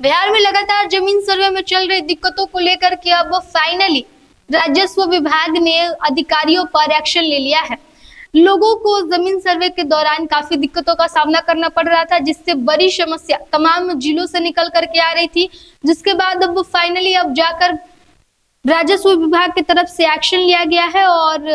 बिहार में लगातार जमीन सर्वे में चल रही दिक्कतों को लेकर के अब फाइनली राजस्व विभाग ने अधिकारियों पर एक्शन ले लिया है। लोगों को जमीन सर्वे के दौरान काफी दिक्कतों का सामना करना पड़ रहा था, जिससे बड़ी समस्या तमाम जिलों से निकल करके आ रही थी, जिसके बाद अब फाइनली अब जाकर राजस्व विभाग की तरफ से एक्शन लिया गया है और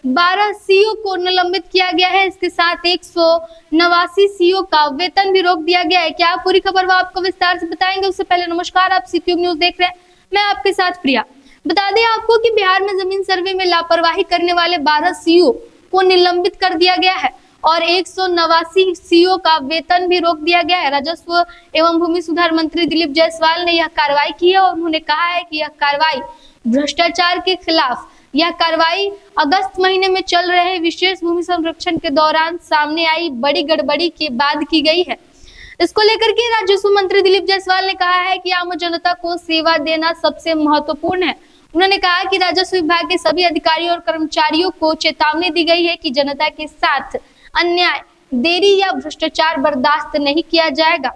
12 सीओ को निलंबित किया गया है। इसके साथ 189 सीओ का वेतन भी रोक दिया गया है। क्या पूरी खबर वो आपको विस्तार से बताएंगे। उससे पहले नमस्कार, आप सीक्यूब न्यूज देख रहे हैं, मैं आपके साथ प्रिया। बता दें आपको कि बिहार में जमीन सर्वे में लापरवाही करने वाले 12 सीओ को निलंबित कर दिया गया है और 189 सीओ का वेतन भी रोक दिया गया है। राजस्व एवं भूमि सुधार मंत्री दिलीप जायसवाल ने यह कार्रवाई की है और उन्होंने कहा है कि यह कार्रवाई भ्रष्टाचार के खिलाफ यह कार्रवाई अगस्त महीने में चल रहे विशेष भूमि संरक्षण के दौरान सामने आई बड़ी गड़बड़ी के बाद की गई है। इसको लेकर के राजस्व मंत्री दिलीप जायसवाल ने कहा है कि आम जनता को सेवा देना सबसे महत्वपूर्ण है। उन्होंने कहा कि राजस्व विभाग के सभी अधिकारियों और कर्मचारियों को चेतावनी दी गई है कि जनता के साथ अन्याय, देरी या भ्रष्टाचार बर्दाश्त नहीं किया जाएगा।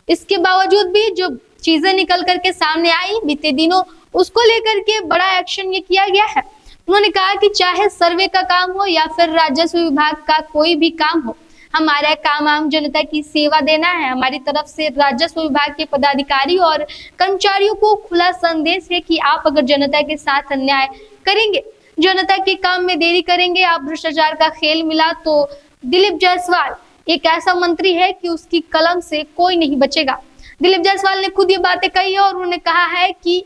इसके बावजूद भी जो चीजें निकल करके सामने आई बीते दिनों, उसको लेकर के बड़ा एक्शन ये किया गया है। उन्होंने कहा कि चाहे सर्वे का काम हो या फिर राजस्व विभाग का कोई भी काम हो, हमारा काम आम जनता की सेवा देना है। हमारी तरफ से राजस्व विभाग के पदाधिकारी और कर्मचारियों को खुला संदेश है कि आप अगर जनता के साथ अन्याय करेंगे, जनता के काम में देरी करेंगे, आप भ्रष्टाचार का खेल मिला, तो दिलीप जायसवाल एक ऐसा मंत्री है कि उसकी कलम से कोई नहीं बचेगा। दिलीप जायसवाल ने खुद ये बातें कही है और उन्होंने कहा है कि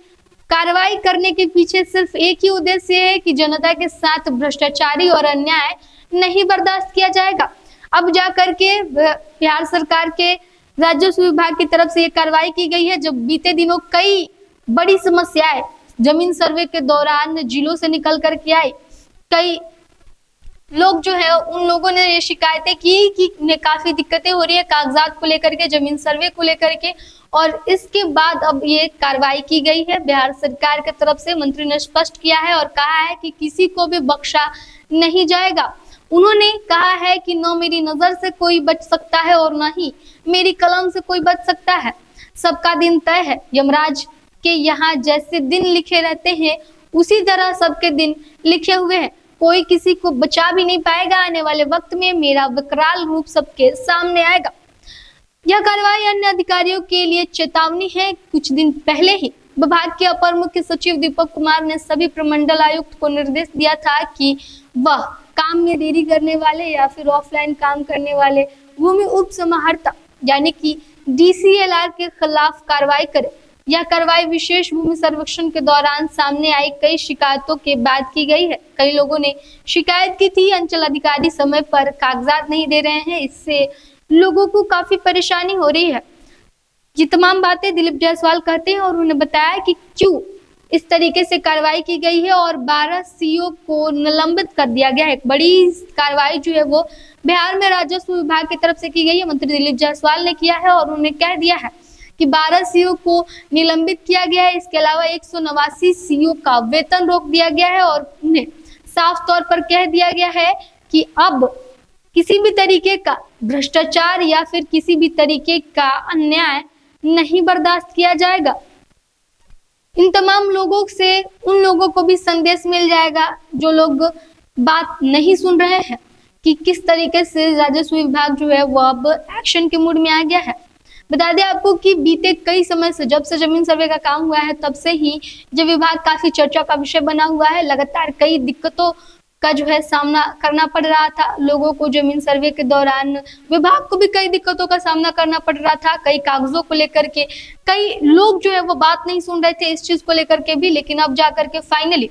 कार्रवाई करने के पीछे सिर्फ एक ही उद्देश्य है कि जनता के साथ भ्रष्टाचारी और अन्याय नहीं बर्दाश्त किया जाएगा। अब जाकर के बिहार सरकार के राजस्व विभाग की तरफ से ये कार्रवाई की गई है। जब बीते दिनों कई बड़ी समस्याएं जमीन सर्वे के दौरान जिलों से निकल कर के आई, कई लोग जो है उन लोगों ने ये शिकायतें की कि उन्हें काफी दिक्कतें हो रही है कागजात को लेकर के, जमीन सर्वे को लेकर के, और इसके बाद अब ये कार्रवाई की गई है। बिहार सरकार की तरफ से मंत्री ने स्पष्ट किया है और कहा है कि किसी को भी बख्शा नहीं जाएगा। उन्होंने कहा है कि न मेरी नजर से कोई बच सकता है और न ही मेरी कलम से कोई बच सकता है। सबका दिन तय है। यमराज के यहाँ जैसे दिन लिखे रहते हैं, उसी तरह सबके दिन लिखे हुए हैं। कोई किसी को बचा भी नहीं पाएगा। आने वाले वक्त में मेरा विकराल रूप सबके सामने आएगा। यह कार्रवाई अन्य अधिकारियों के लिए चेतावनी है। कुछ दिन पहले ही विभाग के अपर मुख्य सचिव दीपक कुमार ने सभी प्रमंडल आयुक्त को निर्देश दिया था कि वह काम में देरी करने वाले या फिर ऑफलाइन काम करने वाले भूमि उप समाहर्ता यानी कि DCLR के खिलाफ कार्रवाई करे। यह कार्रवाई विशेष भूमि सर्वेक्षण के दौरान सामने आई कई शिकायतों के बाद की गई है। कई लोगों ने शिकायत की थी अंचल अधिकारी समय पर कागजात नहीं दे रहे हैं, इससे लोगों को काफी परेशानी हो रही है। ये तमाम बातें दिलीप जायसवाल कहते हैं और उन्होंने बताया कि क्यों इस तरीके से कार्रवाई की गई है और 12 सीओ को निलंबित कर दिया गया है। एक बड़ी कार्रवाई जो है वो बिहार में राजस्व विभाग की तरफ से की गई है। मंत्री दिलीप जायसवाल ने किया है और उन्होंने कह दिया है कि 12 सीओ को निलंबित किया गया है। इसके अलावा 189 सीओ का वेतन रोक दिया गया है और उन्हें साफ तौर पर कह दिया गया है कि अब किसी भी तरीके का भ्रष्टाचार या फिर किसी भी तरीके का अन्याय नहीं बर्दाश्त किया जाएगा। इन तमाम लोगों से उन लोगों को भी संदेश मिल जाएगा जो लोग बात नहीं सुन रहे हैं कि किस तरीके से राजस्व विभाग जो है वो अब एक्शन के मूड में आ गया है। बता दें आपको कि बीते कई समय से, जब से जमीन सर्वे का काम हुआ है, तब से ही जो विभाग काफी चर्चा का विषय बना हुआ है। लगातार कई दिक्कतों का जो है सामना करना पड़ रहा था लोगों को। जमीन सर्वे के दौरान विभाग को भी कई दिक्कतों का सामना करना पड़ रहा था, कई कागजों को लेकर के। कई लोग जो है वो बात नहीं सुन रहे थे इस चीज को लेकर के भी, लेकिन अब जाकर के फाइनली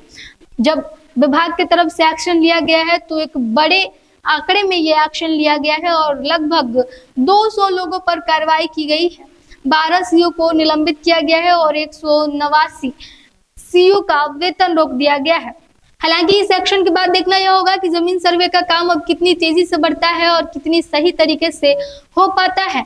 जब विभाग की तरफ से एक्शन लिया गया है तो एक बड़े आंकड़े में ये एक्शन लिया गया है और लगभग 200 लोगों पर कार्रवाई की गई है। 12 सीओ को निलंबित किया गया है और 189 सीओ का वेतन रोक दिया गया है। हालांकि इस एक्शन के बाद देखना यह होगा कि जमीन सर्वे का काम अब कितनी तेजी से बढ़ता है और कितनी सही तरीके से हो पाता है।